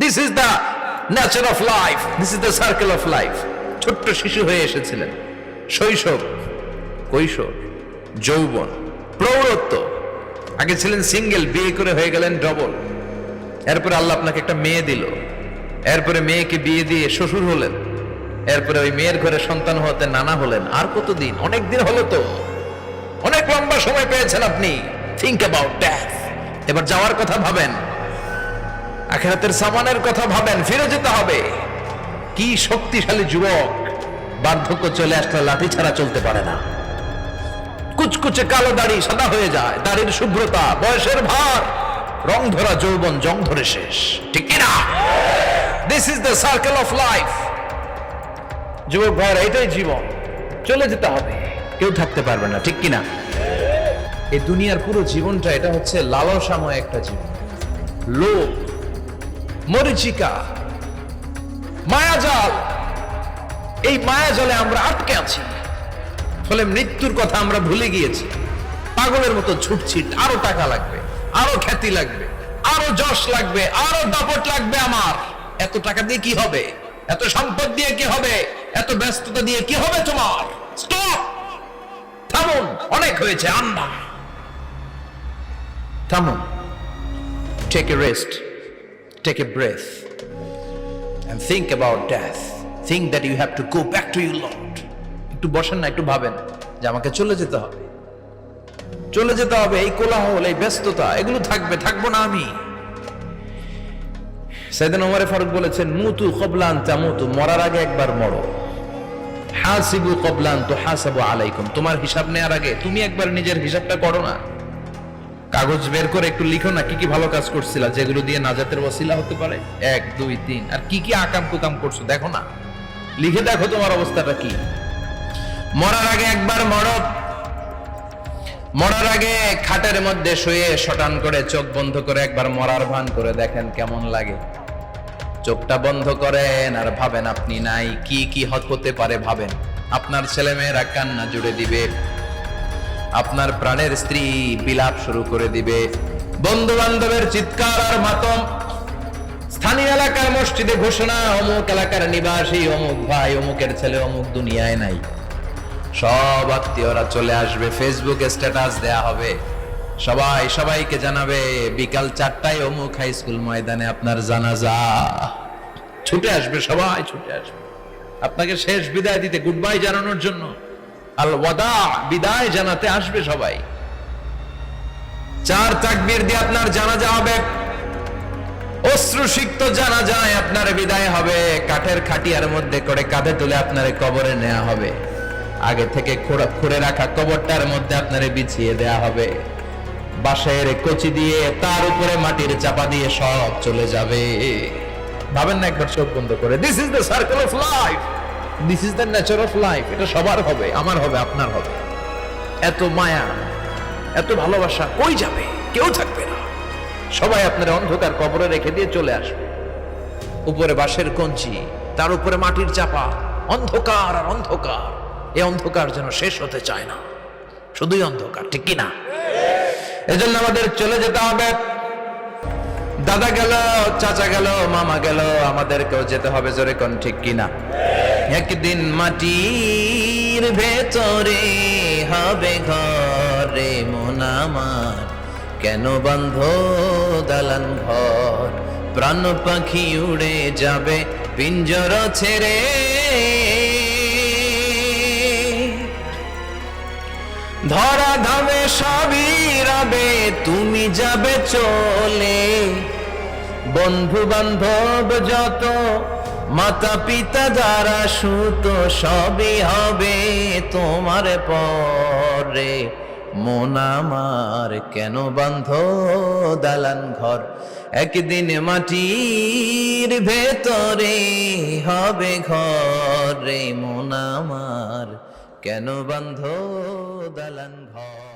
This is the nature of life, this is the circle of life. ছোট্ট শিশু হয়ে এসেছিলেন, শৈশব, কৈশোর, যৌবন, প্রৌঢ়ত্ব। আগে ছিলেন সিঙ্গেল, বিয়ে করে হয়ে গেলেন ডবল। এরপরে আল্লাহ আপনাকে একটা মেয়ে দিল, এরপরে মেয়েকে বিয়ে দিয়ে শ্বশুর হলেন, এরপরে ওই মেয়ের ঘরে সন্তান হতে নানা হলেন। আর কতদিন? অনেক দিন হলো তো, অনেক লম্বা সময় পেয়েছেন আপনি। Think about death. এবার যাওয়ার কথা ভাবেন, আখিরাতের সামানের কথা ভাবেন, ফিরে যেতে হবে। কি শক্তিশালী যুবক, বার্ধক্য চলে আসলে লাঠি ছাড়া চলতে পারে না। কুচকুচে কালো দাড়ি সাদা হয়ে যায়, দাড়ির শুভ্রতা, বয়সের ভার, রং ধরা যৌবন জং ধরে শেষ, ঠিক কিনা? This is the circle of life. যুবক ভাইরা, এটাই জীবন, চলে যেতে হবে, কেউ থাকতে পারবে না, ঠিক কিনা? এই দুনিয়ার পুরো জীবনটা এটা হচ্ছে লালসাময় একটা জীবন, লোভ, মরিচিকা, মায়াজাল। এই মায়াজালে আমরা আটকে আছি, ফলে মৃত্যুর কথা আমরা ভুলে গিয়েছি। পাগলের মতো ছুটছি, আরো টাকা লাগবে, আরো খ্যাতি লাগবে, আরো যশ লাগবে, আরো দাপট লাগবে আমার। এত টাকা দিয়ে কি হবে? এত সম্পদ দিয়ে কি হবে? এত ব্যস্ততা দিয়ে কি হবে তোমার? স্টপ, থামুন, অনেক হয়েছে, আন্না, থামুন। Take a rest, take a breath and think about death. Think that you have to go back to your Lord. একটু বসেন না, একটু ভাবেন যে আমাকে চলে যেতে হবে, চলে যেতে হবে। এই কোলাহল, এই ব্যস্ততা, এগুলো থাকবে, থাকবো না আমি। সাইয়েদনা ওমর ফারুক বলেছেন, মুতু ক্বাবলা আন তামুতু, মরার আগে একবার মরো। হাসিবু ক্বাবলা আন তুহাসাবু আলাইকুম, তোমার হিসাব নেওয়ার আগে তুমি একবার নিজের হিসাবটা করো না। কাগজ বের করে একটু লিখো না, কি কি ভালো কাজ করছিলা, যেগুলো দিয়ে নাজাতের ওসিলা হতে পারে, 1 2 3, আর কি কি আকাম কুকাম করছো দেখো না, লিখে দেখো তোমার অবস্থাটা কি। মরার আগে একবার মরো। মরার আগে খাটের মধ্যে শুয়ে শটান করে চোখ বন্ধ করে একবার মরার ভান করে দেখেন কেমন লাগে। চোখটা বন্ধ করেন আর ভাবেন আপনি নাই, কি কি হতে পারে ভাবেন। আপনার ছেলে মেয়েরা কান্না জুড়ে দিবে, আপনার প্রাণের স্ত্রী বিলাপ শুরু করে দিবে, বন্ধু বান্ধবের চিৎকার আর মাতম, স্থানীয় এলাকার মসজিদে ঘোষণা, অমুক এলাকার নিবাসী অমুক ভাই অমুকের ছেলে অমুক দুনিয়ায় নাই। সব আত্মীয়রা চলে আসবে, ফেসবুকে স্ট্যাটাস দেয়া হবে, সবাই সবাইকে জানাবে বিকাল 4টায় অমুক হাই স্কুল ময়দানে আপনার জানাজা। ছুটে আসবে, সবাই ছুটে আসবে আপনাকে শেষ বিদায় দিতে, গুড বাই জানানোর জন্য, আল ওয়াদা, বিদায় জানাতে আসবে সবাই। 4 তাকবীর দিয়ে আপনার জানাজা হবে, অশ্রুসিক্ত জানাজায় আপনার বিদায় হবে। কাঠের খাটিয়ার মধ্যে করে কাঁধে তুলে আপনার কবরে নেওয়া হবে। আগে থেকে খুঁড়ে রাখা কবরটার মধ্যে আপনারে বিছিয়ে দেয়া হবে। বাঁশের কচি দিয়ে তার উপরে মাটির চাপা দিয়ে সব চলে যাবে। ভাবেন না একবার চোখ বন্ধ করে, this is the circle of life, this is the nature of life. এটা সবার হবে, আমার হবে, আপনার হবে। এত মায়া, এত ভালোবাসা কই যাবে? কেউ থাকবে না, সবাই আপনার অন্ধকার কবরে রেখে দিয়ে চলে আসবে। উপরে বাঁশের কঞ্চি, তার উপরে মাটির চাপা, অন্ধকার আর অন্ধকার। এই অন্ধকার যেন শেষ হতে চায় না, শুধুই অন্ধকার, ঠিক কিনা? এজন্য আমাদের চলে যেতে হবে। দাদা গেল, চাচা গেল, মামা গেল, আমাদেরকেও যেতে হবে, জোরে কোন ঠিক কিনা? একদিন মাটির ভেতরে হবে ঘরে মন আমার, কেন বন্ধ দালান ঘর, প্রাণ পাখি উড়ে যাবে পিঞ্জর ছেড়ে। ধরা ধামে সবই রবে, তুমি যাবে চলে, বন্ধু বান্ধব যত, মাতা পিতা যারা সুত, সবই হবে তোমার পরে। মন আমার কেন বন্ধ দালান ঘর, একদিন মাটির ভেতরে হবে ঘরে মন আমার, কেন বন্ধ দালান ঘর।